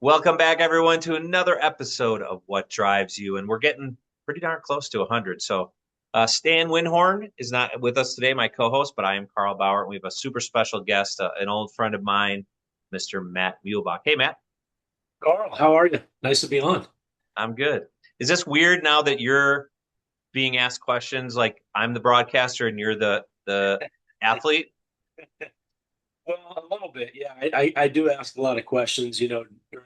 Welcome back, everyone, to another episode of What Drives You. And we're getting pretty darn close to 100. So, Stan Winhorn is not with us today, my co host, but I am Carl Bauer. And we have a super special guest, an old friend of mine, Mr. Matt Muehlebach. Hey, Matt. Carl, how are you? Nice to be on. I'm good. Is this weird now that you're being asked questions like I'm the broadcaster and you're the athlete? Well, a little bit, yeah. I do ask a lot of questions, during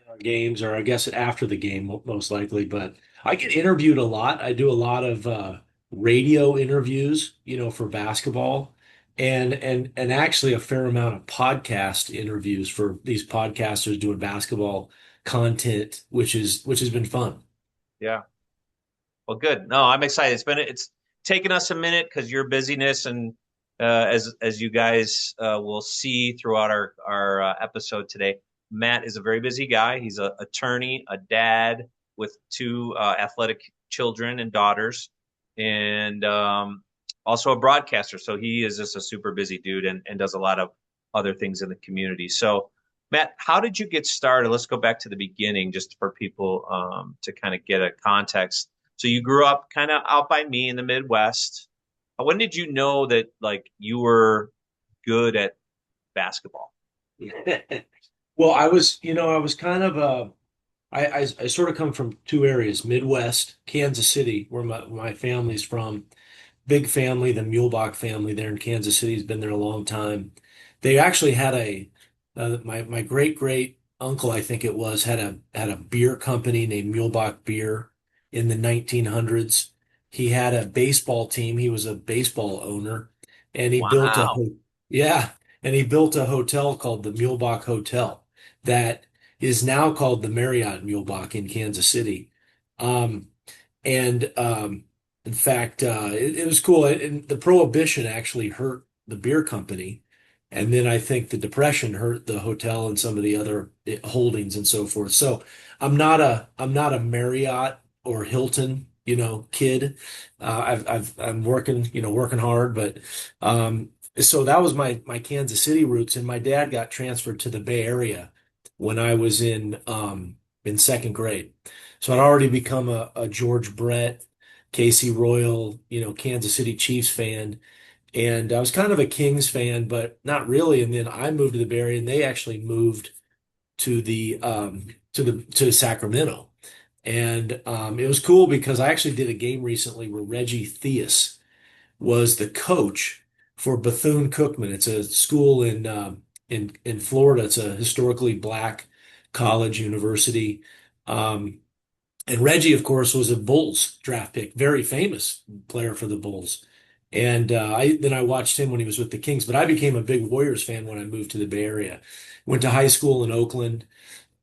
our games, or I guess after the game, most likely. But I get interviewed a lot. I do a lot of radio interviews, for basketball, and actually a fair amount of podcast interviews for these podcasters doing basketball content, which has been fun. Yeah. Well, good. No, I'm excited. It's taken us a minute because your busyness and as you guys will see throughout our episode today, Matt is a very busy guy. He's an attorney, a dad with two athletic children and daughters, and also a broadcaster. So he is just a super busy dude and does a lot of other things in the community. So, Matt, how did you get started? Let's go back to the beginning just for people to kind of get a context. So you grew up kind of out by me in the Midwest. When did you know that like you were good at basketball? Well, I was kind of I sort of come from two areas, Midwest, Kansas City, where my family's from. Big family, the Muehlebach family there in Kansas City has been there a long time. They actually had my great uncle, I think it was, had a beer company named Muehlebach Beer in the 1900s. He had a baseball team. He was a baseball owner, and Wow. yeah, and he built a hotel called the Muehlebach Hotel that is now called the Marriott Muehlebach in Kansas City. Um, and in fact, it was cool. And the prohibition actually hurt the beer company. And then I think the depression hurt the hotel and some of the other holdings and so forth. So I'm not a Marriott or Hilton, kid. I'm working, working hard, but so that was my Kansas City roots. And my dad got transferred to the Bay Area when I was in second grade. So I'd already become a George Brett, Casey Royal, Kansas City Chiefs fan. And I was kind of a Kings fan, but not really. And then I moved to the Bay Area, and they actually moved to Sacramento. And it was cool because I actually did a game recently where Reggie Theus was the coach for Bethune-Cookman. It's a school in Florida. It's a historically black college university. Um, and Reggie, of course, was a Bulls draft pick, very famous player for the Bulls. And I watched him when he was with the Kings, but I became a big Warriors fan when I moved to the Bay Area. Went to high school in Oakland.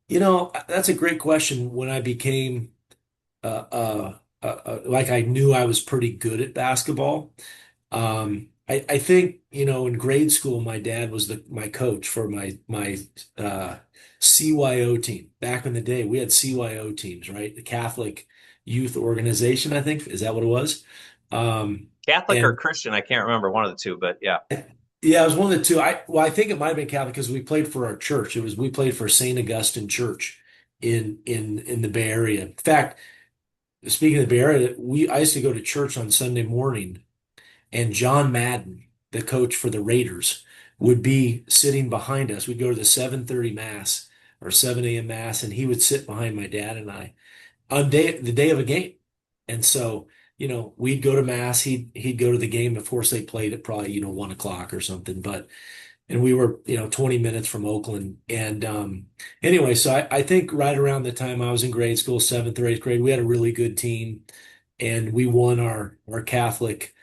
That's a great question. When I became like I knew I was pretty good at basketball. I think, in grade school, my dad was my coach for my CYO team. Back in the day, we had CYO teams, right? The Catholic Youth Organization, I think. Is that what it was? Um, Catholic or and Christian? I can't remember one of the two, but yeah. yeah, it was one of the two. I think it might have been Catholic because we played for our church. We played for St. Augustine Church in the Bay Area. In fact, speaking of the Bay Area, I used to go to church on Sunday morning, and John Madden, the coach for the Raiders, would be sitting behind us. We'd go to the 7:30 mass or 7 a.m. mass, and he would sit behind my dad and I on the day of a game. And so, we'd go to mass, he'd go to the game. Of course, they played at probably, 1 o'clock or something, but and we were, 20 minutes from Oakland. And anyway, so I think right around the time I was in grade school, seventh or eighth grade, we had a really good team, and we won our Catholic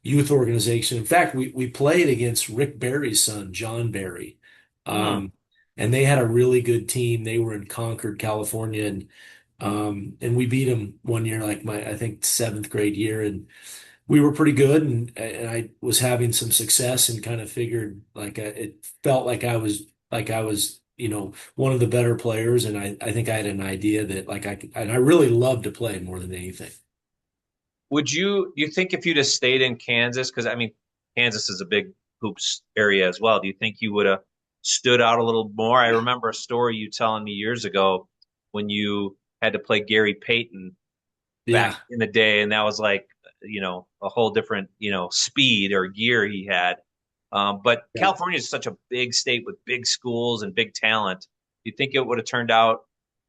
youth organization. In fact, we played against Rick Barry's son, John Barry. Hmm. Um, and they had a really good team. They were in Concord, California, and we beat them one year, like I think seventh grade year, and we were pretty good. And I was having some success, and kind of figured like it felt like I was, one of the better players. And I think I had an idea that like and I really loved to play more than anything. You think if you'd have stayed in Kansas, because I mean, Kansas is a big hoops area as well. Do you think you would have stood out a little more? I remember a story you telling me years ago. when you had to play Gary Payton back Yeah. in the day, and that was like a whole different speed or gear he had. But Yeah. California is such a big state with big schools and big talent. You think it would have turned out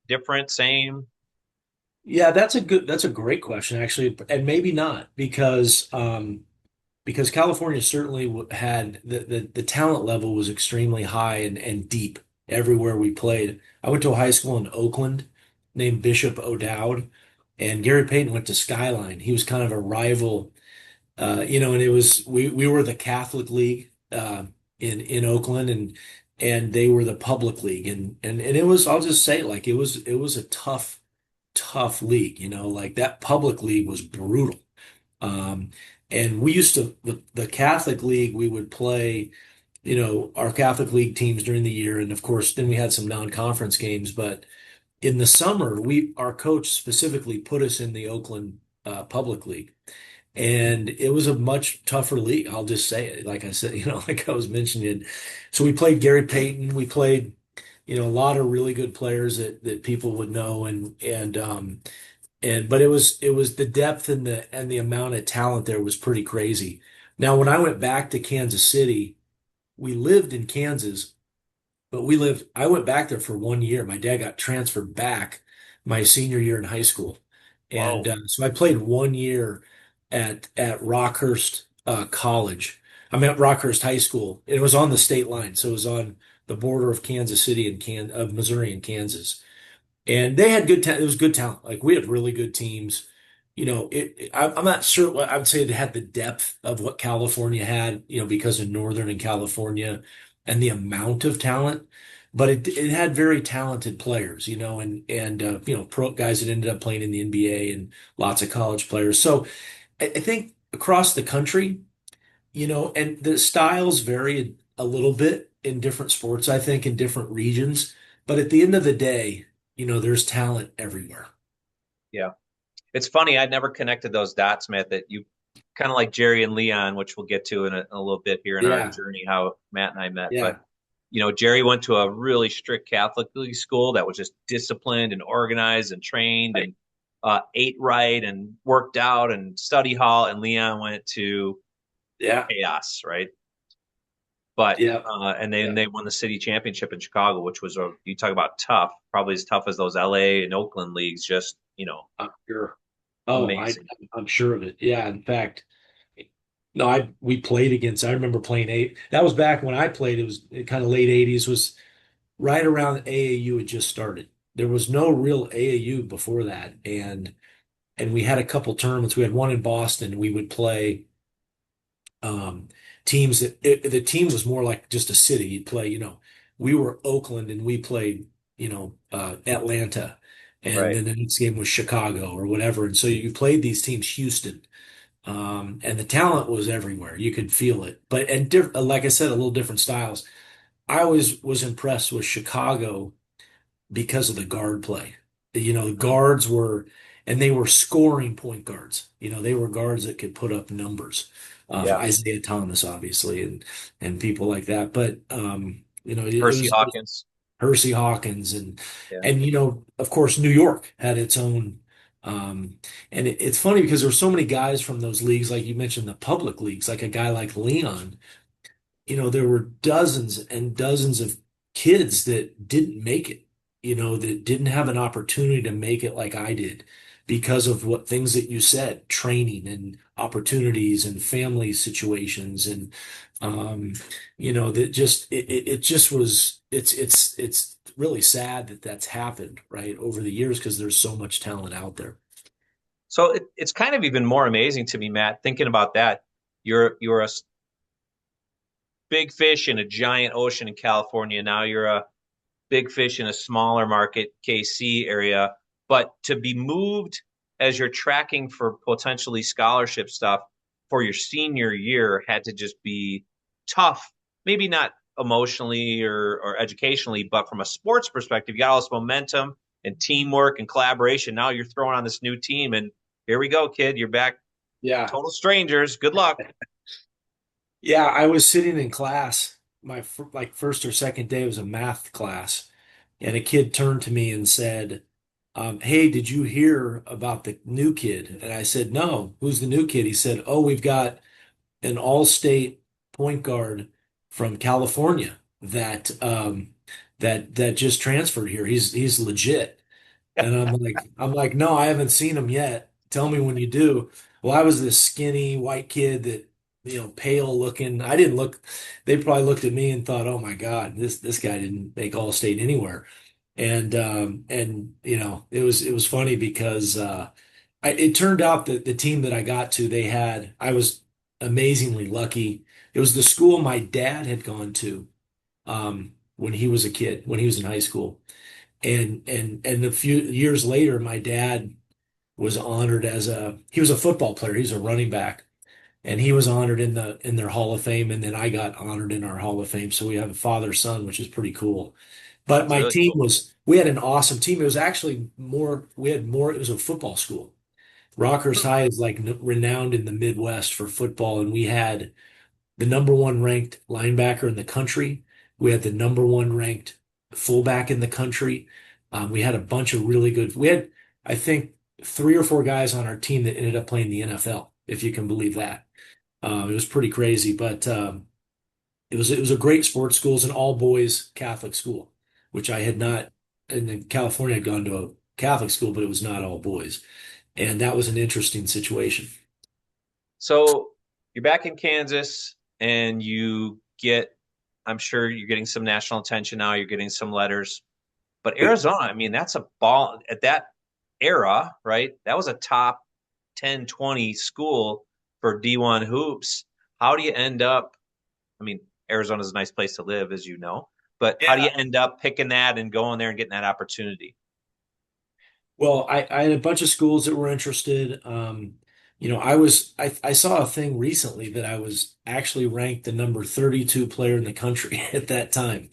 different, same? Yeah, that's a great question actually, and maybe not because California certainly had the talent level was extremely high and deep everywhere we played. I went to a high school in Oakland named Bishop O'Dowd, and Gary Payton went to Skyline. He was kind of a rival, and it was we were the Catholic League in Oakland, and they were the public league, and it was I'll just say like it was a tough league, like that public league was brutal. Um, and we used to, the Catholic League, we would play, our Catholic League teams during the year. And of course, then we had some non-conference games. But in the summer, our coach specifically put us in the Oakland Public League. And it was a much tougher league. I'll just say it. Like I said, like I was mentioning. So we played Gary Payton. We played, a lot of really good players that people would know. But it was the depth and the amount of talent there was pretty crazy. Now, when I went back to Kansas City, we lived in Kansas, but I went back there for 1 year. My dad got transferred back my senior year in high school. And Whoa. so I played 1 year at Rockhurst College. I mean, at Rockhurst High School. It was on the state line, so it was on the border of Kansas City and of Missouri and Kansas. And they had good talent. It was good talent. Like we had really good teams. I'm not sure what I would say they had the depth of what California had, because of Northern and California and the amount of talent. But it had very talented players, and pro guys that ended up playing in the NBA and lots of college players. So I think across the country, and the styles varied a little bit in different sports, I think, in different regions. But at the end of the day, there's talent everywhere. Yeah. It's funny. I'd never connected those dots, Matt, that you kind of like Jerry and Leon, which we'll get to in a little bit here in our Yeah, journey, how Matt and I met. But, yeah, Jerry went to a really strict Catholic school that was just disciplined and organized and trained right. and ate right and worked out and study hall. And Leon went to Yeah, chaos, right? But, yeah, and then yeah. they won the city championship in Chicago, which was you talk about tough, probably as tough as those LA and Oakland leagues, just, I'm sure. Oh, amazing. I'm sure of it. Yeah, in fact, no, we played against. I remember playing eight. That was back when I played. It was kind of late '80s. Was right around AAU had just started. There was no real AAU before that, and we had a couple tournaments. We had one in Boston. We would play um, teams the team was more like just a city. You'd play, we were Oakland and we played, Atlanta, and Right. then the next game was Chicago or whatever. And so you played these teams, Houston, and the talent was everywhere. You could feel it. But like I said, a little different styles. I always was impressed with Chicago because of the guard play. The Mm. guards were, and they were scoring point guards. They were guards that could put up numbers. Yeah. Isaiah Thomas, obviously, and people like that. But Hersey it was Hawkins. Hersey Hawkins and Yeah. and of course New York had its own. Um, and it's funny because there were so many guys from those leagues, like you mentioned, the public leagues, like a guy like Leon. There were dozens and dozens of kids that didn't make it, that didn't have an opportunity to make it like I did because of what things that you said, training and opportunities and family situations and um, that just it just was it's really sad that that's happened, right, over the years because there's so much talent out there. So it's kind of even more amazing to me, Matt, thinking about that. You're a big fish in a giant ocean in California. Now you're a big fish in a smaller market, KC area. But to be moved as you're tracking for potentially scholarship stuff for your senior year had to just be tough. Maybe not emotionally or educationally, but from a sports perspective, you got all this momentum and teamwork and collaboration. Now you're throwing on this new team, and here we go, kid. You're back, Yeah. total strangers. Good luck. Yeah, I was sitting in class. My first or second day was a math class, and a kid turned to me and said, hey, did you hear about the new kid? And I said, no, who's the new kid? He said, oh, we've got an all-state point guard from California that just transferred here. He's legit. And I'm like, no, I haven't seen him yet. Tell me when you do. Well, I was this skinny white kid that, pale looking. I didn't look, they probably looked at me and thought, oh my God, this guy didn't make All-State anywhere. And it was funny because it turned out that the team that I got to, I was amazingly lucky. It was the school my dad had gone to when he was a kid, when he was in high school. And a few years later, my dad was honored he was a football player. He's a running back, and he was honored in their Hall of Fame, and then I got honored in our Hall of Fame. So we have a father-son, which is pretty cool. But It's my really team cool. we had an awesome team. It was actually it was a football school. Rockhurst Hmm. High is like renowned in the Midwest for football, and we had the number one ranked linebacker in the country. We had the number one ranked fullback in the country. We had a bunch of really good. We had, I think, three or four guys on our team that ended up playing the NFL, if you can believe that. It was pretty crazy, but it was a great sports school. It's an all boys Catholic school, which I had not. And in California, I'd gone to a Catholic school, but it was not all boys, and that was an interesting situation. So you're back in Kansas and I'm sure you're getting some national attention now. You're getting some letters. But Arizona, I mean, that's a ball at that era, right? That was a top 10, 20 school for D1 hoops. How do you end up? I mean, Arizona's a nice place to live, as you know, but how do you end up picking that and going there and getting that opportunity? Well, I had a bunch of schools that were interested. I saw a thing recently that I was actually ranked the number 32 player in the country at that time.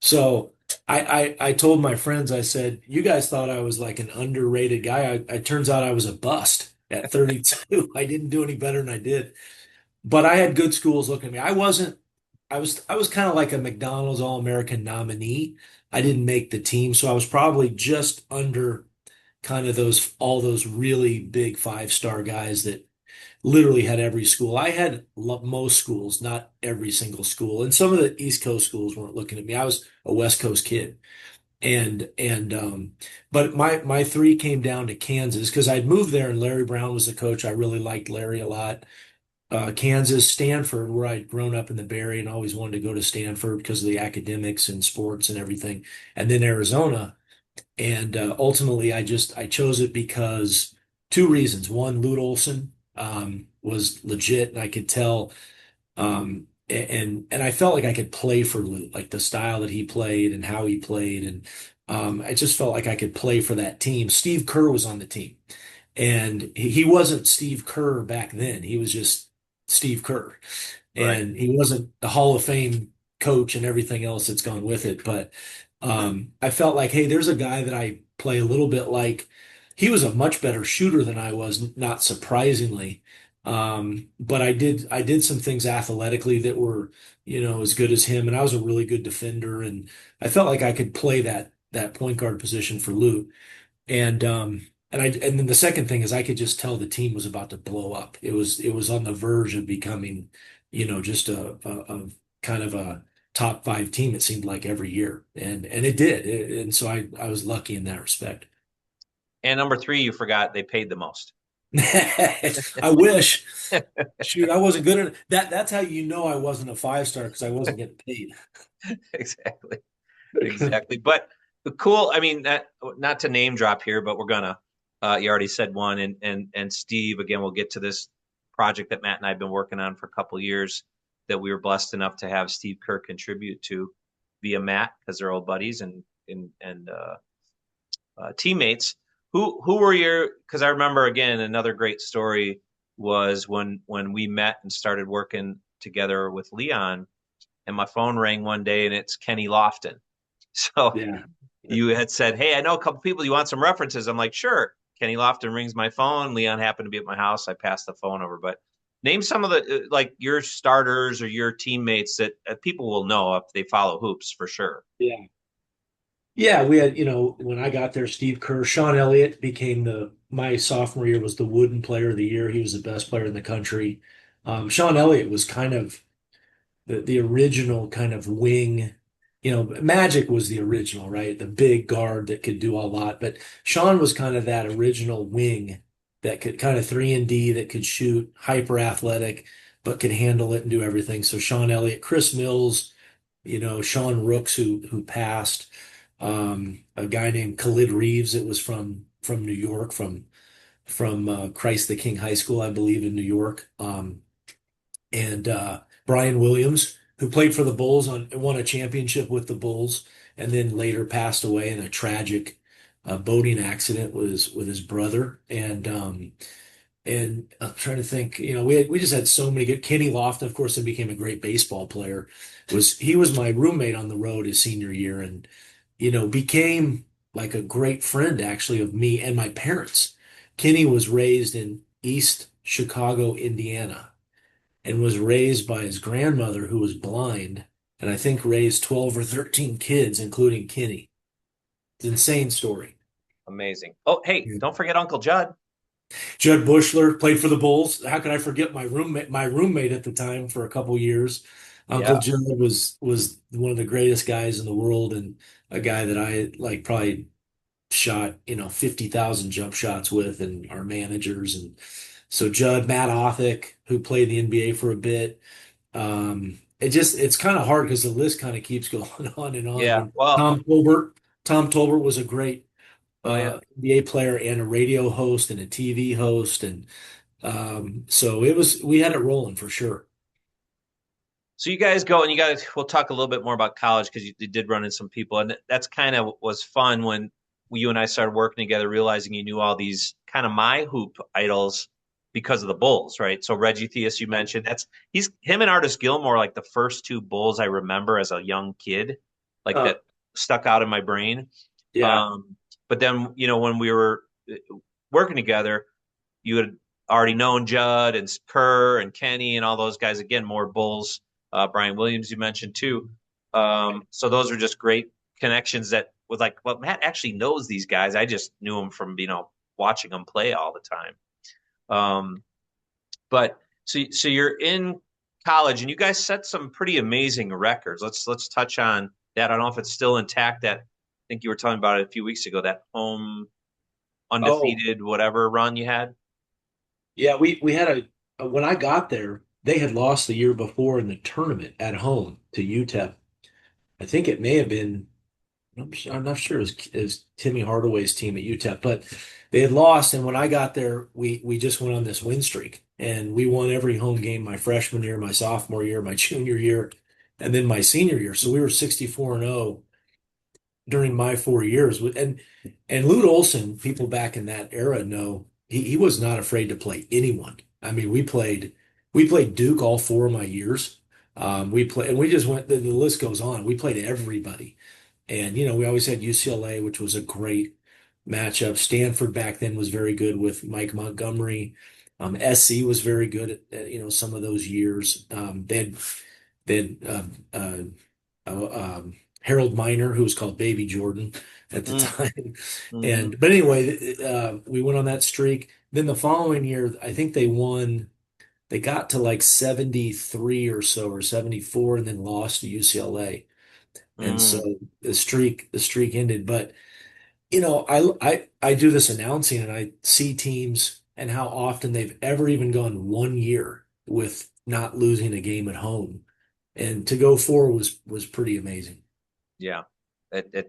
So I told my friends, I said, you guys thought I was like an underrated guy. It turns out I was a bust at 32. I didn't do any better than I did. But I had good schools looking at me. I was kind of like a McDonald's All-American nominee. I didn't make the team, so I was probably just under kind of all those really big five-star guys that literally had every school. I had most schools, not every single school. And some of the East Coast schools weren't looking at me. I was a West Coast kid. But my three came down to Kansas because I'd moved there and Larry Brown was the coach. I really liked Larry a lot. Kansas, Stanford, where I'd grown up in the Bay Area and always wanted to go to Stanford because of the academics and sports and everything. And then Arizona. And ultimately, I chose it because two reasons. One, Lute Olson was legit, and I could tell, and I felt like I could play for Lute, like the style that he played and how he played, and I just felt like I could play for that team. Steve Kerr was on the team, and he wasn't Steve Kerr back then. He was just Steve Kerr, Right. and he wasn't the Hall of Fame coach and everything else that's gone with it. But I felt like, hey, there's a guy that I play a little bit like. He was a much better shooter than I was, not surprisingly. But I did some things athletically that were, as good as him, and I was a really good defender, and I felt like I could play that point guard position for Lute. And then the second thing is I could just tell the team was about to blow up. It was on the verge of becoming, just a kind of a top five team, it seemed like every year. And it did. And so I was lucky in that respect. And number three, you forgot they paid the most. I wish. Shoot, I wasn't good at that. That's how you know I wasn't a five star because I wasn't getting paid. Exactly. Exactly. But the cool, I mean, not to name drop here, but we're gonna. You already said one, and Steve. Again, we'll get to this project that Matt and I have been working on for a couple of years that we were blessed enough to have Steve Kerr contribute to via Matt because they're old buddies and teammates. Who were your? Because I remember again another great story was when we met and started working together with Leon, and my phone rang one day and it's Kenny Lofton. So Yeah. you had said, "Hey, I know a couple people. You want some references?" I'm like, "Sure." Kenny Lofton rings my phone. Leon happened to be at my house. I passed the phone over. But name some of the like your starters or your teammates that people will know if they follow hoops for sure. Yeah. Yeah, we had, when I got there, Steve Kerr, Sean Elliott became my sophomore year was the Wooden Player of the Year. He was the best player in the country. Sean Elliott was kind of the original kind of wing. Magic was the original, right? The big guard that could do a lot. But Sean was kind of that original wing that could kind of 3 and D that could shoot, hyper athletic, but could handle it and do everything. So Sean Elliott, Chris Mills, Sean Rooks who passed, a guy named Khalid Reeves that was from New York, from Christ the King High School, I believe, in New York. And Brian Williams, who played for the Bulls won a championship with the Bulls, and then later passed away in a tragic boating accident with his brother. And I'm trying to think, we just had so many good. Kenny Lofton, of course, and became a great baseball player. He was my roommate on the road his senior year, and became like a great friend actually of me and my parents. Kenny was raised in East Chicago, Indiana, and was raised by his grandmother who was blind, and I think raised 12 or 13 kids, including Kenny. It's an insane story. Amazing. Oh, hey, Yeah. don't forget Uncle Judd. Judd Bushler played for the Bulls. How could I forget my roommate at the time for a couple years? Uncle Yeah, Judd was one of the greatest guys in the world, and a guy that I like probably shot 50,000 jump shots with, and our managers. And so Judd, Matt Othick, who played in the NBA for a bit. It's kind of hard because the list kind of keeps going on and on. I yeah. mean, Well, Tom Tolbert was a great oh yeah. NBA player and a radio host and a TV host, and so we had it rolling for sure. So you guys go and you guys. We'll talk a little bit more about college because you did run in some people, and that's kind of was fun when you and I started working together, realizing you knew all these kind of my hoop idols because of the Bulls, right? So Reggie Theus, you mentioned he's him and Artis Gilmore, like the first two Bulls I remember as a young kid, like Uh, that stuck out in my brain. yeah. Um, but then when we were working together, you had already known Judd and Kerr and Kenny and all those guys. Again, more Bulls. Brian Williams, you mentioned too. So those are just great connections that was like, well, Matt actually knows these guys. I just knew them from watching them play all the time. Um, but so you're in college and you guys set some pretty amazing records. Let's touch on that. I don't know if it's still intact. That I think you were talking about it a few weeks ago. That home Oh, undefeated whatever run you had. yeah. We had when I got there, they had lost the year before in the tournament at home to UTEP. I think it may have been. I'm not sure it was Timmy Hardaway's team at UTEP, but they had lost. And when I got there, we just went on this win streak, and we won every home game my freshman year, my sophomore year, my junior year, and then my senior year. So we were 64-0 during my 4 years. And Lute Olson, people back in that era know he was not afraid to play anyone. I mean, we played Duke all 4 of my years. We just went. The list goes on. We played everybody. And, we always had UCLA, which was a great matchup. Stanford back then was very good with Mike Montgomery. SC was very good some of those years. They had Harold Miner, who was called Baby Jordan at the Mm, time. hmm But anyway, we went on that streak. Then the following year, I think they got to like 73 or so, or 74, and then lost to UCLA. And so mm, the streak ended. But I do this announcing, and I see teams and how often they've ever even gone 1 year with not losing a game at home. And to go four was pretty amazing. yeah.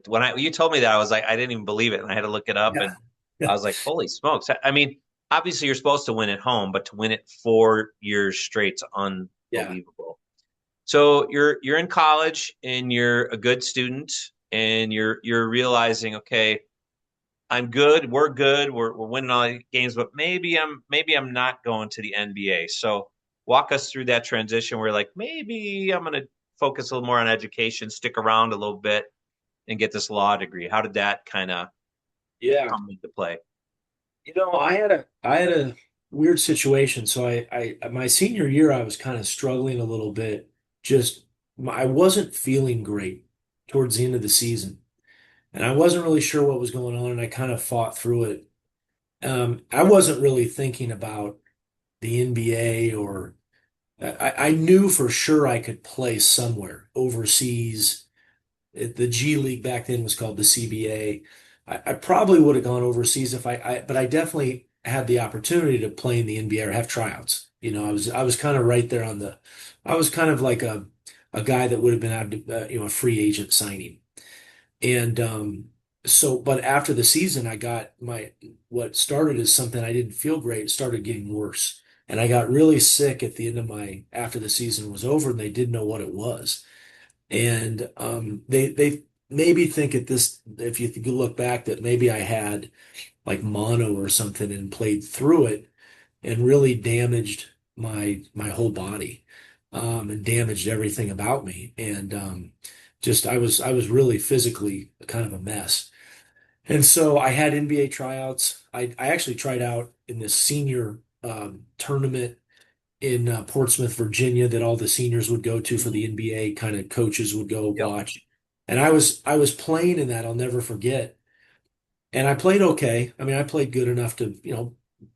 When you told me that, I was like, I didn't even believe it, and I had to look it up, Yeah. and I Yeah. was like, holy smokes! I mean, obviously you're supposed to win at home, but to win it 4 years straight's Yeah. unbelievable. So you're in college and you're a good student, and you're realizing, okay, I'm good, we're winning all the games, but maybe I'm not going to the NBA. So walk us through that transition where like maybe I'm gonna focus a little more on education, stick around a little bit, and get this law degree. How did that kind of Yeah. come into play? I had a weird situation. So my senior year, I was kind of struggling a little bit. Just I wasn't feeling great towards the end of the season. and I wasn't really sure what was going on, and I kind of fought through it. I wasn't really thinking about the NBA or I knew for sure I could play somewhere overseas. The G League back then was called the CBA. I probably would have gone overseas if but I definitely had the opportunity to play in the NBA or have tryouts. I was kind of right there I was kind of like a guy that would have been out, a free agent signing. And but after the season, I got what started as something I didn't feel great started getting worse. And I got really sick at the end of after the season was over, and they didn't know what it was. And they maybe think at this, if you look back, that maybe I had like mono or something and played through it and really damaged my whole body, and damaged everything about me. And just I was really physically kind of a mess. And so I had NBA tryouts. I actually tried out in this senior tournament in Portsmouth, Virginia, that all the seniors would go to for the Mm, NBA, kind of coaches would go yep. watch. And I was playing in that, I'll never forget. And I played okay. I mean, I played good enough to,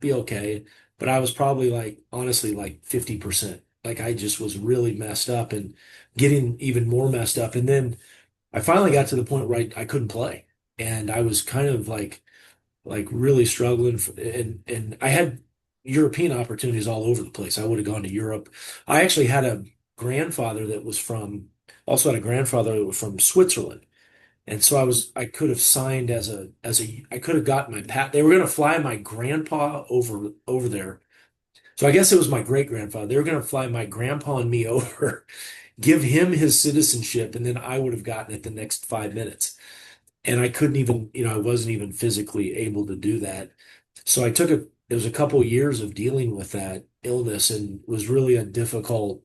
be okay, but I was probably like honestly like 50%. Like I just was really messed up and getting even more messed up. And then I finally got to the point where I couldn't play. And I was kind of like really struggling and I had European opportunities all over the place. I would have gone to Europe. I actually had a grandfather that was from also had a grandfather that was from Switzerland. And so I could have signed I could have gotten my pat. They were going to fly my grandpa over there. So I guess it was my great grandfather. They were going to fly my grandpa and me over, give him his citizenship, and then I would have gotten it the next 5 minutes. And I couldn't even, I wasn't even physically able to do that. So it was a couple years of dealing with that illness and was really a difficult,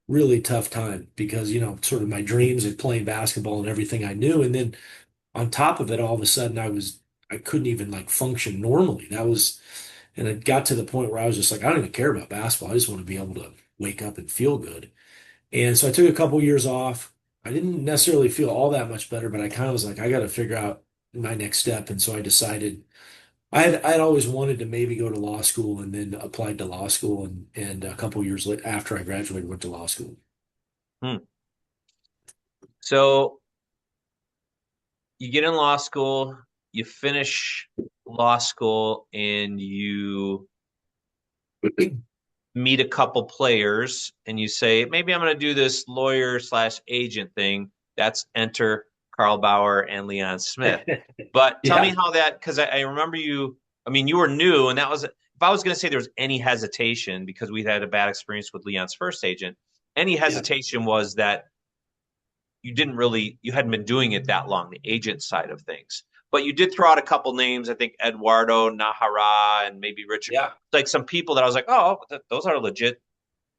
really tough time because, sort of my dreams of playing basketball and everything I knew. And then on top of it, all of a sudden I couldn't even like function normally. And it got to the point where I was just like, I don't even care about basketball. I just want to be able to wake up and feel good. And so I took a couple years off. I didn't necessarily feel all that much better, but I kind of was like, I got to figure out my next step. And so I decided I'd always wanted to maybe go to law school and then applied to law school and a couple years later after I graduated went to law school. Hmm. So you get in law school, you finish law school, and you meet a couple players, and you say, maybe I'm going to do this lawyer slash agent thing. That's enter Carl Bauer and Leon Smith. But tell me Yeah, how that, because I remember you, I mean, you were new, and that was, if I was going to say there was any hesitation, because we'd had a bad experience with Leon's first agent, any yeah, hesitation was that you hadn't been doing it that long, the agent side of things. But you did throw out a couple names, I think Eduardo Nahara and maybe Richard, yeah, like some people that I was like, oh, those are legit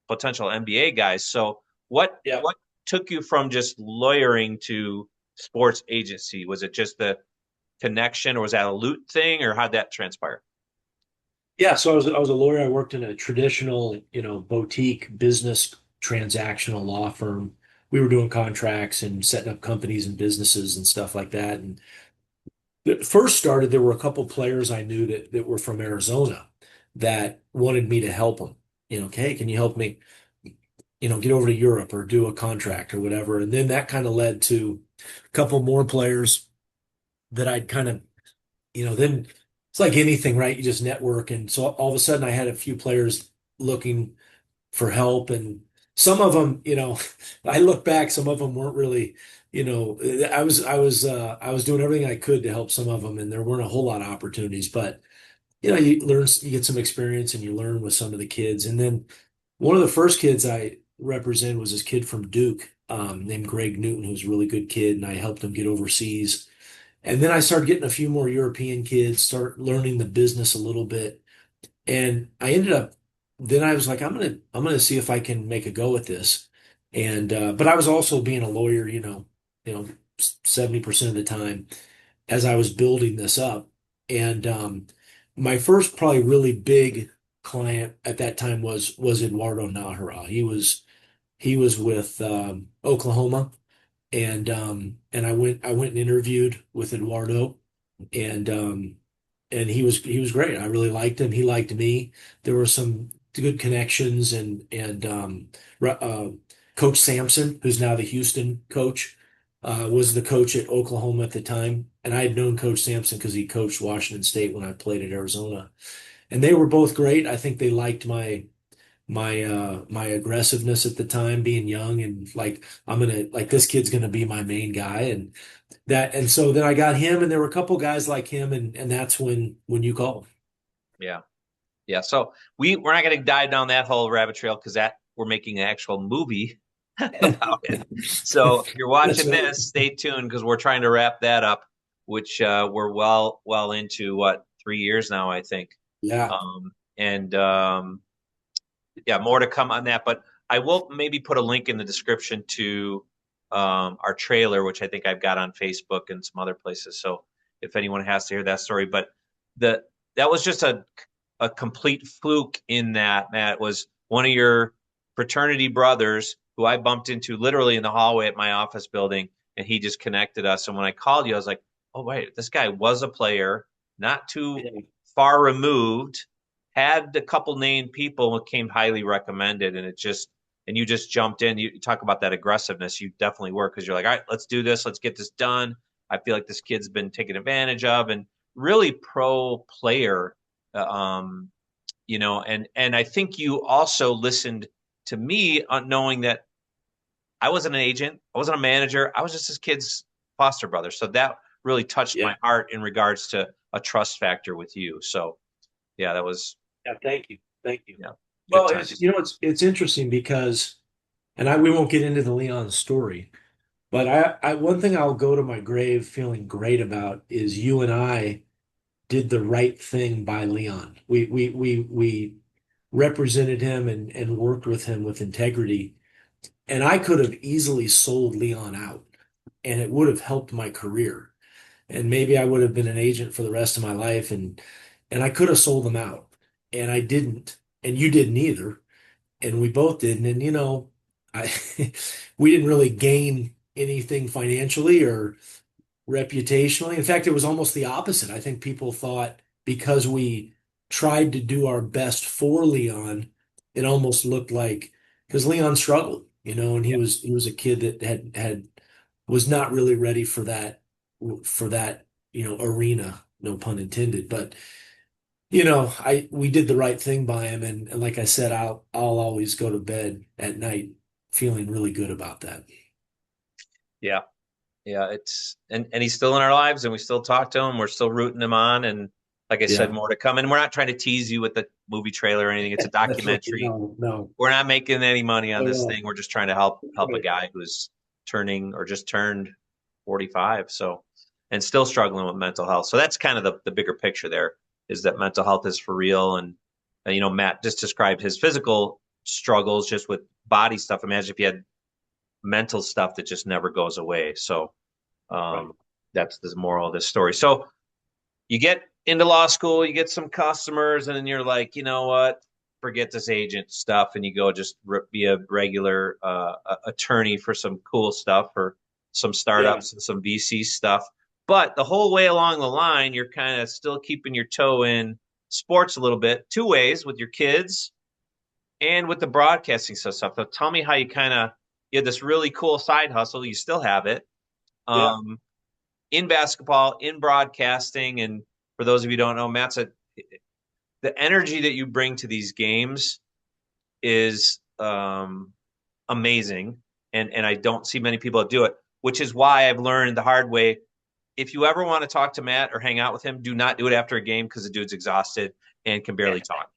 potential NBA guys. So yeah. what took you from just lawyering to sports agency? Was it just the connection, or was that a loot thing, or how'd that transpire? Yeah, so I was a lawyer. I worked in a traditional, boutique business transactional law firm. We were doing contracts and setting up companies and businesses and stuff like that. And it first started, there were a couple players I knew that were from Arizona that wanted me to help them. Okay, can you help me, get over to Europe or do a contract or whatever? And then that kind of led to a couple more players that I'd kind of, then it's like anything, right? You just network. And so all of a sudden I had a few players looking for help. And some of them, I look back, some of them weren't really, I was doing everything I could to help some of them, and there weren't a whole lot of opportunities. But you get some experience, and you learn with some of the kids. And then one of the first kids I represented was this kid from Duke, named Greg Newton, who's a really good kid, and I helped him get overseas. And then I started getting a few more European kids, start learning the business a little bit. And I ended up, then I was like, I'm gonna see if I can make a go at this. And but I was also being a lawyer, 70% of the time as I was building this up. And my first probably really big client at that time was Eduardo Nahara. He was with Oklahoma, and I went and interviewed with Eduardo, and he was great. I really liked him. He liked me. There were some good connections, and Coach Sampson, who's now the Houston coach, was the coach at Oklahoma at the time, and I had known Coach Sampson because he coached Washington State when I played at Arizona, and they were both great. I think they liked my aggressiveness at the time, being young and like this kid's gonna be my main guy, and so then I got him, and there were a couple guys like him, and that's when you called. Yeah. Yeah. So we're not going to dive down that whole rabbit trail because that we're making an actual movie about it. So if you're That's watching right. this, stay tuned because we're trying to wrap that up, which we're well into what 3 years now, I think. Yeah, And yeah, more to come on that. But I will maybe put a link in the description to our trailer, which I think I've got on Facebook and some other places. So if anyone has to hear that story, but the that was just a complete fluke in that Matt was one of your fraternity brothers who I bumped into literally in the hallway at my office building, and he just connected us. And when I called you, I was like, "Oh wait, this guy was a player, not too yeah, far removed, had a couple named people, came highly recommended, and it just and you just jumped in. You talk about that aggressiveness. You definitely were because you're like, all right, let's do this. Let's get this done. I feel like this kid's been taken advantage of, and really pro player and I think you also listened to me on knowing that I wasn't an agent, I wasn't a manager, I was just this kid's foster brother. So that really touched yeah, my heart in regards to a trust factor with you. So yeah, that was yeah. Thank you, thank you. yeah, good Well, it's times. it's interesting because, and we won't get into the Leon story, but I one thing I'll go to my grave feeling great about is you and I did the right thing by Leon. We represented him and worked with him with integrity. And I could have easily sold Leon out, and it would have helped my career. And maybe I would have been an agent for the rest of my life, and I could have sold him out. And I didn't. And you didn't either. And we both didn't. And I we didn't really gain anything financially or reputationally. In fact, it was almost the opposite. I think people thought because we tried to do our best for Leon, it almost looked like because Leon struggled, and he Yeah. was he was a kid that had was not really ready for that arena, no pun intended. But I we did the right thing by him, and like I said, I'll always go to bed at night feeling really good about that. Yeah. Yeah, it's and he's still in our lives and we still talk to him. We're still rooting him on and like I said, Yeah, more to come. And we're not trying to tease you with the movie trailer or anything. It's a that's right. documentary. No, no. We're not making any money on Oh, this no. thing. We're just trying to help a guy who's turning or just turned 45. So and still struggling with mental health. So that's kind of the bigger picture there is that mental health is for real. And Matt just described his physical struggles just with body stuff. Imagine if you had mental stuff that just never goes away. So Right. um, that's the moral of this story. So you get into law school, you get some customers, and then you're like, you know what? Forget this agent stuff, and you go just be a regular attorney for some cool stuff or some Yeah. startups and some VC stuff. But the whole way along the line, you're kind of still keeping your toe in sports a little bit, two ways with your kids and with the broadcasting stuff. So tell me how you had this really cool side hustle. You still have it. Yeah. Um, in basketball, in broadcasting, and for those of you who don't know, the energy that you bring to these games is amazing, and I don't see many people that do it, which is why I've learned the hard way. If you ever want to talk to Matt or hang out with him, do not do it after a game because the dude's exhausted and can barely talk.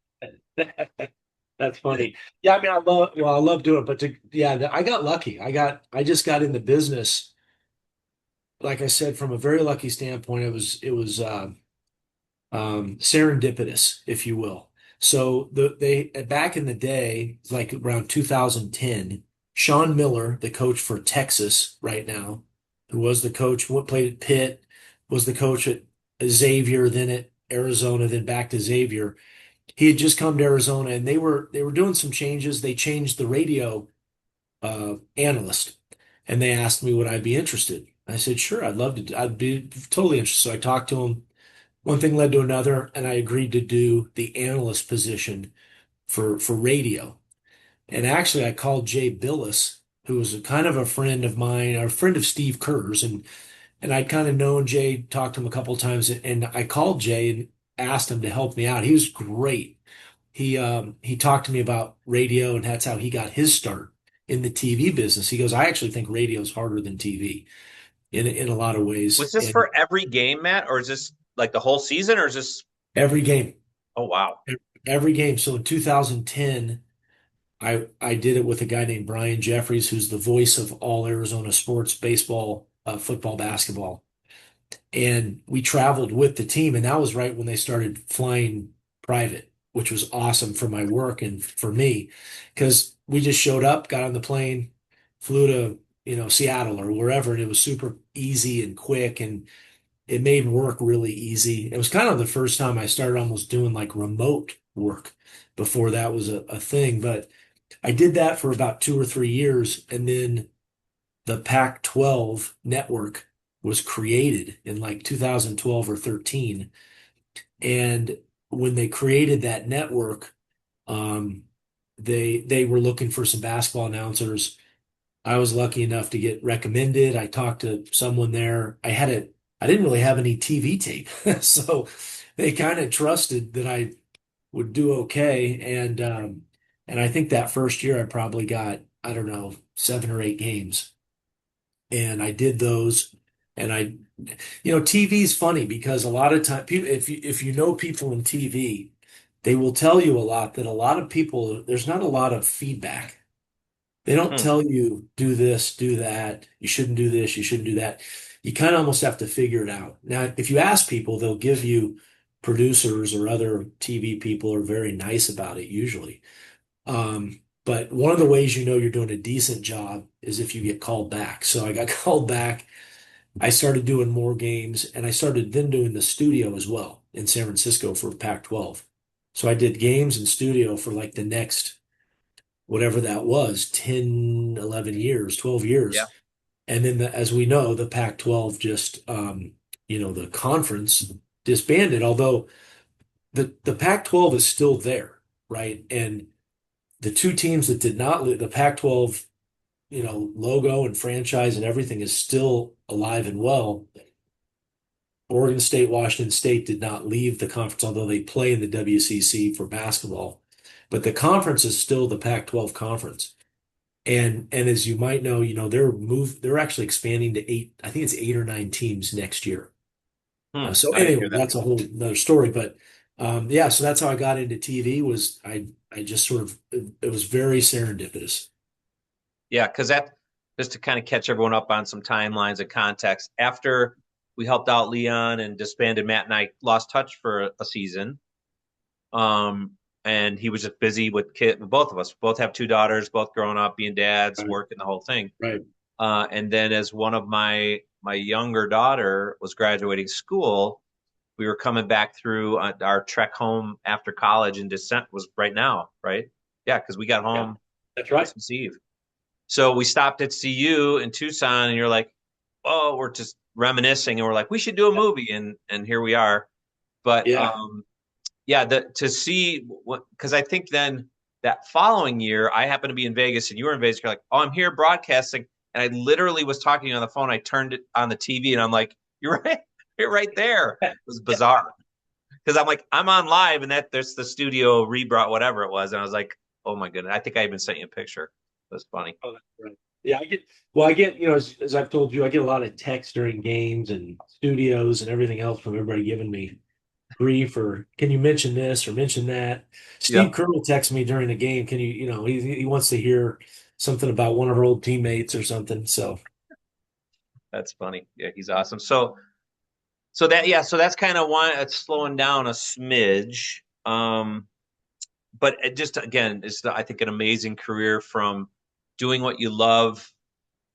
That's funny. Yeah, I mean, I love doing it, but yeah, I got lucky. I just got in the business, like I said, from a very lucky standpoint. It was serendipitous, if you will. So they back in the day, like around 2010, Sean Miller, the coach for Texas right now, who was the coach, what played at Pitt, was the coach at Xavier, then at Arizona, then back to Xavier. He had just come to Arizona, and they were doing some changes. They changed the radio analyst, and they asked me would I be interested. I said, sure, I'd love to. I'd be totally interested. So I talked to them. One thing led to another, and I agreed to do the analyst position for radio. And actually, I called Jay Billis, who was a kind of a friend of mine, or a friend of Steve Kerr's, and I'd kind of known Jay, talked to him a couple of times, and I called Jay and asked him to help me out. He was great. He talked to me about radio, and that's how he got his start in the TV business. He goes, I actually think radio is harder than TV in a lot of Was ways. this And for every game, Matt, or is this like the whole season, or is this? every game, Oh wow. every game. So in 2010, I did it with a guy named Brian Jeffries, who's the voice of all Arizona sports, baseball, football, basketball. And we traveled with the team, and that was right when they started flying private, which was awesome for my work and for me, because we just showed up, got on the plane, flew to, Seattle or wherever, and it was super easy and quick, and it made work really easy. It was kind of the first time I started almost doing like remote work. Before that was a thing, but I did that for about 2 or 3 years, and then the Pac-12 network was created in like 2012 or 13. And when they created that network, um, they were looking for some basketball announcers. I was lucky enough to get recommended. I talked to someone there. I didn't really have any TV tape, so they kind of trusted that I would do okay. And I think that first year I probably got, I don't know, 7 or 8 games. And I did those. And TV is funny because a lot of time people, if you know people in TV, they will tell you a lot that a lot of people, there's not a lot of feedback. They don't Hmm. tell you do this, do that. You shouldn't do this, you shouldn't do that. You kind of almost have to figure it out. Now, if you ask people, they'll give you producers or other TV people are very nice about it usually. But one of the ways you know you're doing a decent job is if you get called back. So I got called back. I started doing more games, and I started then doing the studio as well in San Francisco for Pac-12. So I did games and studio for like the next whatever that was, 10, 11 years, 12 Yeah. years. And then as we know, the Pac-12 just the conference disbanded, although the Pac-12 is still there, right? And the two teams that did not the Pac-12, logo and franchise and everything is still alive and well. Oregon State, Washington State did not leave the conference, although they play in the WCC for basketball. But the conference is still the Pac-12 conference. And as you might know, they're actually expanding to eight, I think it's 8 or 9 teams next year. Hmm. So I didn't anyway, hear that. that's a whole another story. But yeah, so that's how I got into TV was I just sort of it was very serendipitous. Yeah, because that just to kind of catch everyone up on some timelines and context. After we helped out Leon and disbanded, Matt and I lost touch for a season. Um, and he was just busy with both of us. Both have two daughters, both growing up, being dads, Right. working the whole thing. Right. And then as one of my younger daughter was graduating school, we were coming back through our trek home after college, and descent was right now, right? Yeah, because we got Yeah, home that's right. Christmas Eve. So we stopped at CU in Tucson, and you're like, oh, we're just reminiscing, and we're like, we should do a movie, and here we are. But Yeah. yeah, to see what, because I think then that following year I happened to be in Vegas and you were in Vegas. You're like, oh, I'm here broadcasting, and I literally was talking to you on the phone. I turned it on the TV, and I'm like, you're right, you're right there. It was bizarre because I'm like, I'm on live, and that there's the studio rebrought whatever it was, and I was like, oh my goodness, I think I even sent you a picture. It was funny. Oh, that's right. Yeah, I get, as I've told you, I get a lot of texts during games and studios and everything else from everybody giving me grief or can you mention this or mention that? Steve Yep, Kerr will text me during the game. Can you, he wants to hear something about one of our old teammates or something. So that's funny. Yeah, he's awesome. So that's kind of why it's slowing down a smidge. But it just again, it's I think an amazing career from doing what you love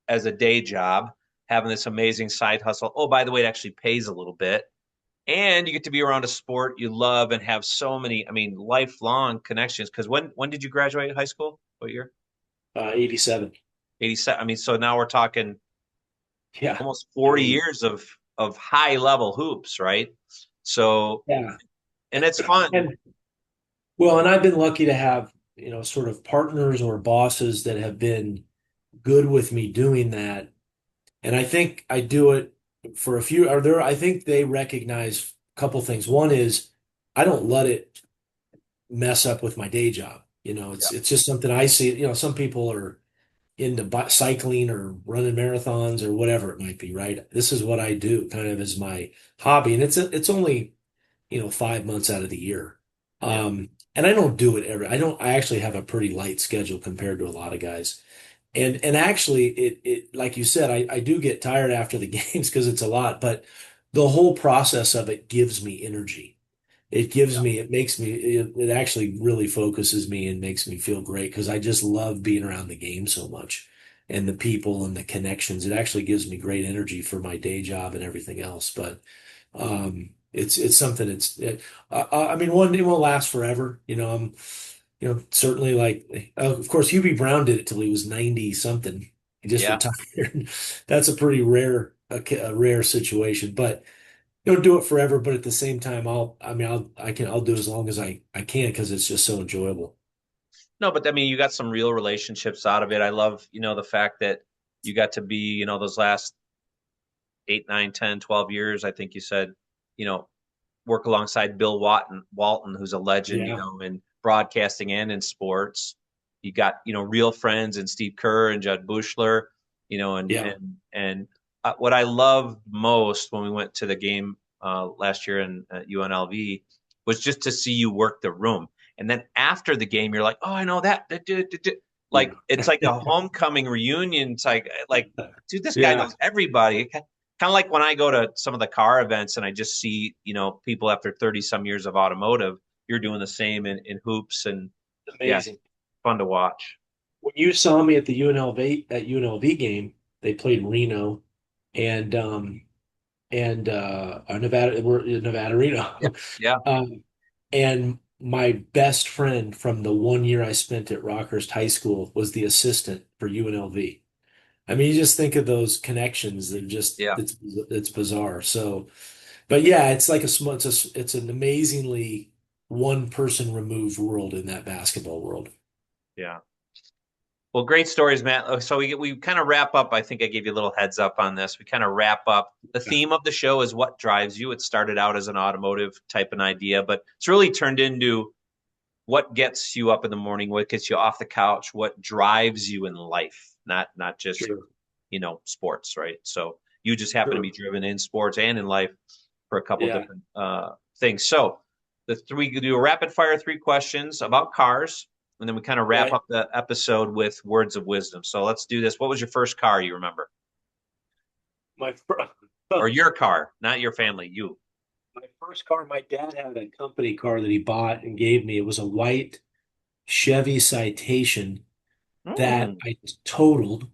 as a day job, having this amazing side hustle. Oh, by the way, it actually pays a little bit, and you get to be around a sport you love and have so many, I mean, lifelong connections. Because when did you graduate high school? What year? 87. 87. I mean, so now we're talking Yeah. almost I 40 mean, years of high level hoops, right? So, yeah. and it's fun. And well, and I've been lucky to have, sort of partners or bosses that have been good with me doing that. And I think I do it for a few, are there, I think they recognize a couple things. One is I don't let it mess up with my day job. Yeah, It's just something I see. Some people are into cycling or running marathons or whatever it might be, right? This is what I do kind of as my hobby. And it's only, 5 months out of the year. yeah, And I don't do it I actually have a pretty light schedule compared to a lot of guys. And actually it like you said, I do get tired after the games because it's a lot, but the whole process of it gives me energy. It makes me, it actually really focuses me and makes me feel great because I just love being around the game so much and the people and the connections. It actually gives me great energy for my day job and everything else. But it's something. I mean, one, it won't last forever. I'm, certainly like, of course, Hubie Brown did it till he was 90 something. He just yeah. retired. That's a pretty rare, a rare situation, but don't do it forever. But at the same time, I'll do as long as I can because it's just so enjoyable. No, but I mean, you got some real relationships out of it. I love, the fact that you got to be, those last 8, 9, 10, 12 years, I think you said, you know, work alongside Bill Walton, who's a legend, Yeah, in broadcasting and in sports. You got, real friends and Steve Kerr and Judd Bushler, and yeah, what I loved most when we went to the game last year in UNLV was just to see you work the room. And then after the game, you're like, oh, I know that. Like yeah, it's like a homecoming reunion. It's like, dude, this guy yeah. knows everybody. Kind of like when I go to some of the car events and I just see, people after 30 some years of automotive, you're doing the same in hoops. And yeah, it's Amazing. fun to watch. When you saw me at the UNLV game, they played Reno and Nevada, we're in Nevada Yeah. Reno. Yeah. And my best friend from the one year I spent at Rockhurst High School was the assistant for UNLV. I mean, you just think of those connections. They're just Yeah. it's bizarre. So, but yeah, it's like a small, it's an amazingly one person removed world in that basketball world. Yeah. Well, great stories, Matt. So we kind of wrap up. I think I gave you a little heads up on this. We kind of wrap up. The theme of the show is what drives you. It started out as an automotive type of idea, but it's really turned into what gets you up in the morning, what gets you off the couch, what drives you in life, not just Sure, sports, right? So you just happen to be sure. driven in sports and in life for a couple Yeah. different things. So the three do a rapid fire 3 questions about cars, and then we kind of wrap Right. up the episode with words of wisdom. So let's do this. What was your first car you remember, My fir- or your car, not your family, you? my first car, my dad had a company car that he bought and gave me. It was a white Chevy Citation that Mm. I totaled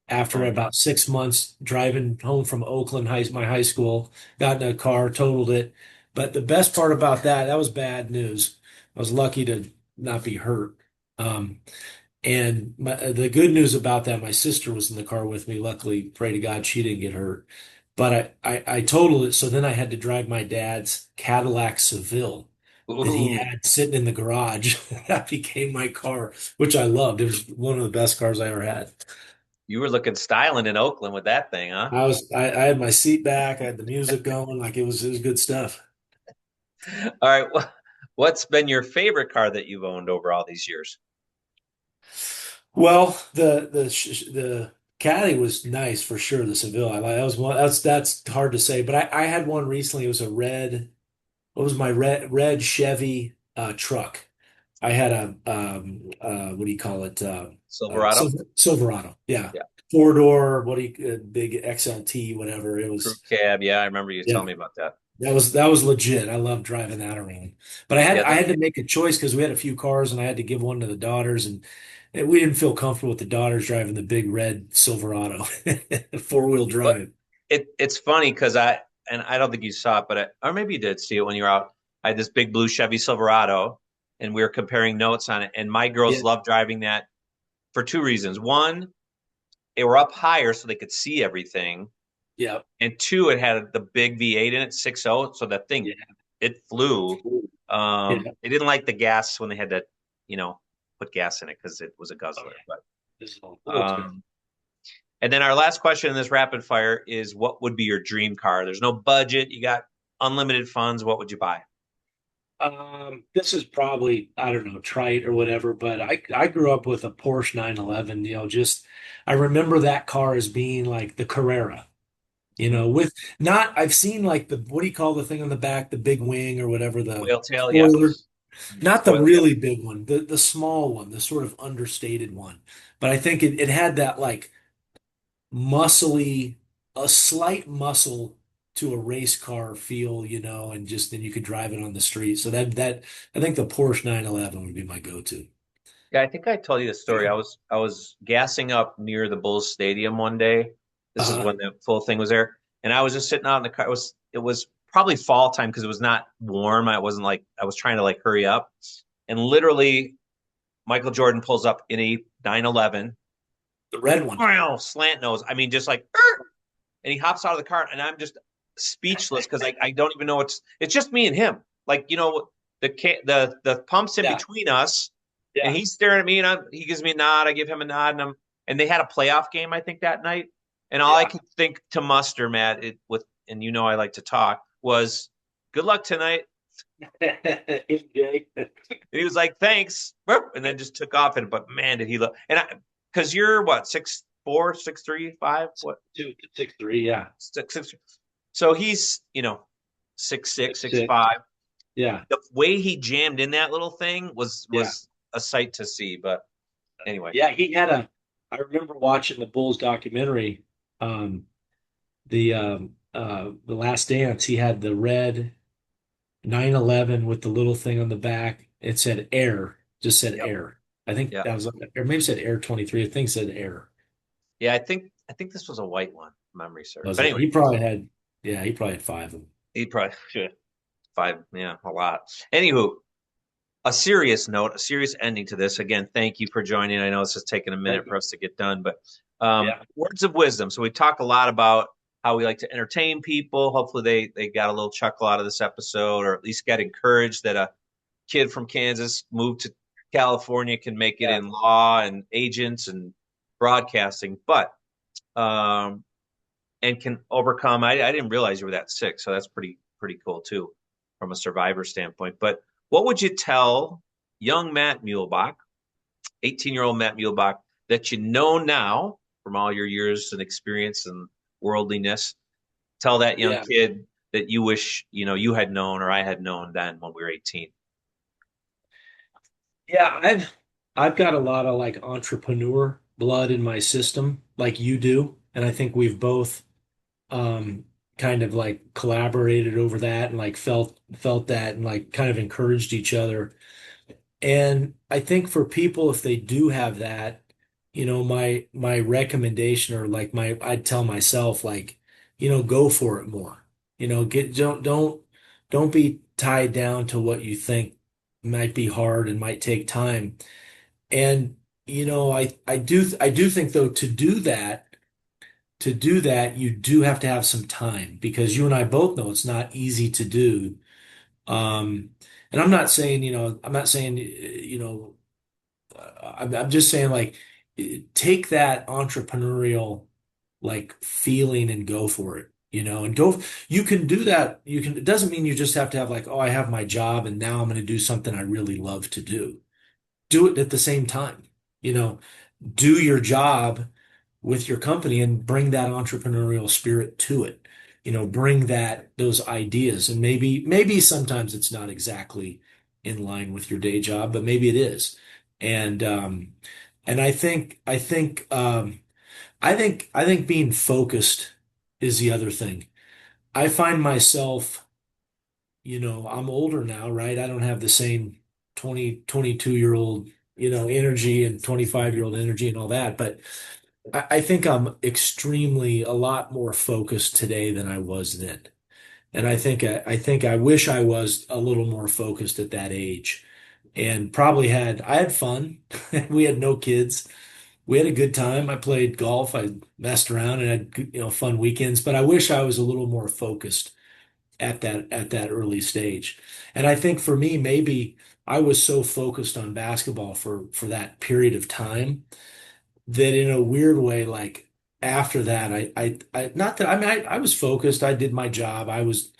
after Oh yeah, about 6 months driving home from Oakland my high school, got in a car, totaled it. But the best part about that was bad news. I was lucky to not be hurt. Um, and the good news about that, my sister was in the car with me. Luckily, pray to God, she didn't get hurt. But I totaled it. So then I had to drive my dad's Cadillac Seville that he ooh, had sitting in the garage. That became my car, which I loved. It was one of the best cars I ever had. you were looking styling in Oakland with that thing, huh? I had my seat back, I had the music going, like it was good stuff. All right, what's been your favorite car that you've owned over all these years? Well, the Caddy was nice for sure. The Seville, I like that was one. That's hard to say, but I had one recently. It was a red. What was my red Chevy truck? I had a what do you call it? Silverado? Silverado. Yeah, Yeah. four door. What do you big XLT? Whatever it Crew was. cab. Yeah, I remember you Yeah, telling me about that. that was legit. I love driving that around. But I had Yeah, I had to make a choice because we had a few cars and I had to give one to the daughters and we didn't feel comfortable with the daughters driving the big red Silverado, four-wheel but drive. it's funny because I don't think you saw it, but or maybe you did see it when you were out. I had this big blue Chevy Silverado, and we were comparing notes on it. And my girls Yeah, love driving that for two reasons. One, they were up higher so they could see everything. Yeah. And two, it had the big V8 in it, 6.0. So that thing, Yeah. it flew. Yeah. They didn't like the gas when they had to, you know, put gas in it because it was a Oh, guzzler. yeah. But This is a little expensive. um, and then our last question in this rapid fire is, what would be your dream car? There's no budget. You got unlimited funds. What would you buy? This is probably, I don't know, trite or whatever, but I grew up with a Porsche 911, just I remember that car as being like the Carrera, Mm-hmm. with not I've seen like the what do you call the thing on the back, the big wing or whatever, the Whale tail, yeah. spoiler, not the Coil tail. really big one, the small one, the sort of understated one. But I think it had that like muscly, a slight muscle to a race car feel, and just then you could drive it on the street. So that I think the Porsche 911 would be my go-to. Yeah, I think I told you the story. I was gassing up near the Bulls Stadium one day. This is Uh-huh. when the full thing was there, and I was just sitting out in the car. It was probably fall time because it was not warm. I wasn't like I was trying to like hurry up, and literally Michael Jordan pulls up in a 911, The red one. wow, slant nose. I mean, just like, and he hops out of the car, and I'm just speechless because I don't even know it's just me and him. Like the pumps in Yeah, between us, and yeah, he's staring at me, and he gives me a nod. I give him a nod, and they had a playoff game I think that night, and all I yeah. could think to muster, Matt, and I like to talk was good luck tonight. MJ. And he was like, thanks. And then just took off. And but man, did he look because you're what, 6'4", 6'3", 5? What 2 6 3, yeah. 6'6"? So he's 6'6", 6 6, 6'5". yeah, The way he jammed in that little thing was yeah, was a sight to see. But anyway, yeah. He had a. I remember watching the Bulls documentary, um, the Last Dance. He had the red 911 with the little thing on the back. It said air, just said yep, air. I think yeah, that was, or maybe it said air 23. I think it said air. yeah. I think this was a white one, if memory serves. Was But it? anyway, He probably had five of them. he probably should five. Yeah, a lot. Anywho, a serious note, a serious ending to this. Again, thank you for joining. I know it's just taking a Thank minute you. for us to get done, but Yeah, words of wisdom. So we talk a lot about how we like to entertain people. Hopefully, they got a little chuckle out of this episode, or at least got encouraged that a kid from Kansas moved to California can make it yeah, in law and agents and broadcasting, but um, and can overcome. I didn't realize you were that sick, so that's pretty cool too, from a survivor standpoint. But what would you tell young Matt Muehlebach, 18-year-old Matt Muehlebach, that you know now from all your years and experience and worldliness? Tell that young yeah, kid that you wish you had known or I had known then when we were 18. yeah. I've got a lot of like entrepreneur blood in my system, like you do, and I think we've both um kind of like collaborated over that and like felt that and like kind of encouraged each other. And I think for people, if they do have that, my recommendation or like I'd tell myself like, go for it more. Don't be tied down to what you think might be hard and might take time. And I do think though to do that, you do have to have some time because you and I both know it's not easy to do. Um, and I'm not saying, I'm just saying like take that entrepreneurial like feeling and go for it, and you can do that. It doesn't mean you just have to have like, oh, I have my job and now I'm going to do something I really love to do. Do it at the same time, you know, do your job with your company and bring that entrepreneurial spirit to it. Bring those ideas and maybe sometimes it's not exactly in line with your day job, but maybe it is. And I think being focused is the other thing. I find myself, I'm older now, right? I don't have the same 22-year-old, energy and 25-year-old energy and all that, but I think I'm extremely a lot more focused today than I was then. And I think I wish I was a little more focused at that age and probably I had fun. We had no kids. we had a good time. I played golf. I messed around and had fun weekends. But I wish I was a little more focused at that early stage. And I think for me, maybe I was so focused on basketball for that period of time that in a weird way, like after that, I not that I mean I was focused. I did my job. I was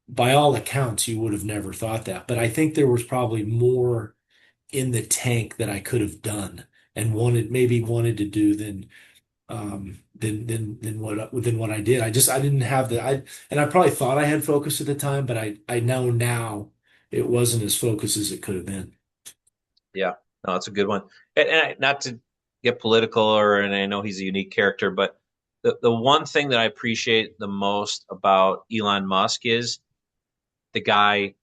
by all accounts, you would have never thought that. But I think there was probably more in the tank that I could have done and wanted to do than what I did. I didn't have and I probably thought I had focus at the time, but I know now it wasn't as focused as it could have been. Yeah, no, it's a good one. Not to get political, and I know he's a unique character, but the one thing that I appreciate the most about Elon Musk is the guy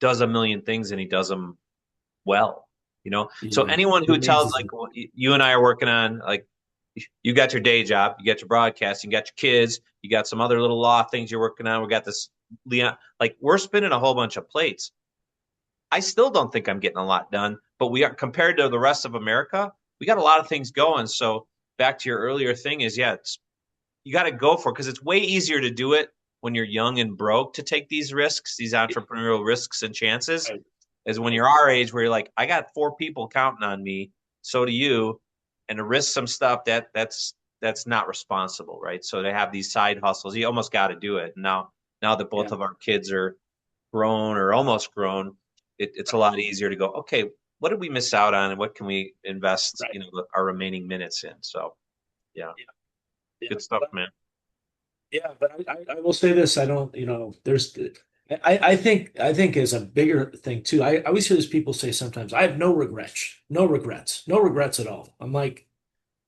does a million things and he does them well, you know? So Yeah, anyone it who tells, amazes like, me. you and I are working on, like, you got your day job, you got your broadcasting, you got your kids, you got some other little law things you're working on. We got this Leon, like, we're spinning a whole bunch of plates. I still don't think I'm getting a lot done, but we are compared to the rest of America, we got a lot of things going. So back to your earlier thing is, yeah, you got to go for it because it's way easier to do it when you're young and broke to take these risks, these entrepreneurial risks and chances, Right, is when you're our age where you're like, I got four people counting on me, so do you, and to risk some stuff that's not responsible, right? So to have these side hustles, you almost got to do it. Now that both yeah, of our kids are grown or almost grown, it's a lot easier to go, okay, what did we miss out on, and what can we invest, right. our remaining minutes in? So yeah, Yeah, yeah. good stuff, man. Yeah, but I will say this, I don't, there's I think as a bigger thing too, I always hear this people say sometimes, I have no regrets, no regrets, no regrets at all. I'm like,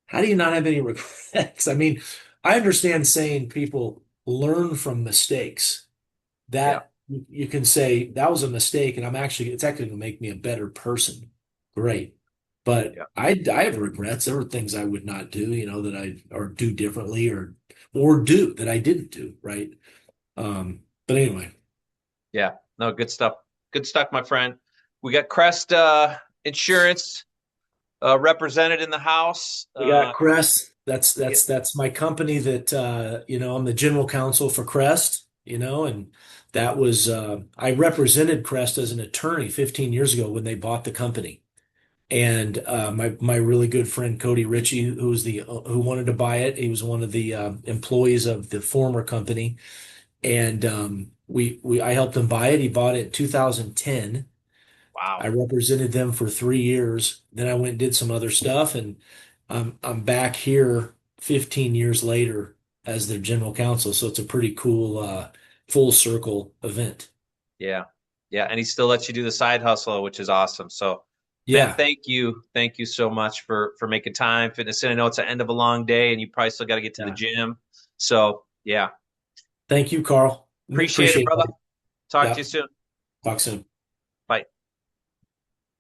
how do you not have any regrets? I mean, I understand saying people learn from mistakes. Yeah, That you can say that was a mistake, and it's actually going to make me a better person. Great. But yeah, I have regrets. There were things I would not do, that I or do differently or do that I didn't do, right? But anyway, yeah. No, good stuff. Good stuff, my friend. We got Crest Insurance represented in the house. we got Crest. That's Yeah, that's that's my company that I'm the general counsel for Crest, and that was I represented Crest as an attorney 15 years ago when they bought the company. And my really good friend Cody Ritchie, who wanted to buy it, he was one of the employees of the former company, and I helped him buy it. He bought it in 2010. I wow. represented them for 3 years. Then I went and did some other stuff, and I'm back here 15 years later as their general counsel. So it's a pretty cool full circle event. Yeah. Yeah. And he still lets you do the side hustle, which is awesome. So, man, Yeah, thank you. Thank you so much for making time, fitness in. I know it's the end of a long day and you probably still got to get to the yeah. gym. So, yeah. Thank you, Carl. Appreciate it, Appreciate brother. it. Talk to Yeah. you soon. Talk soon.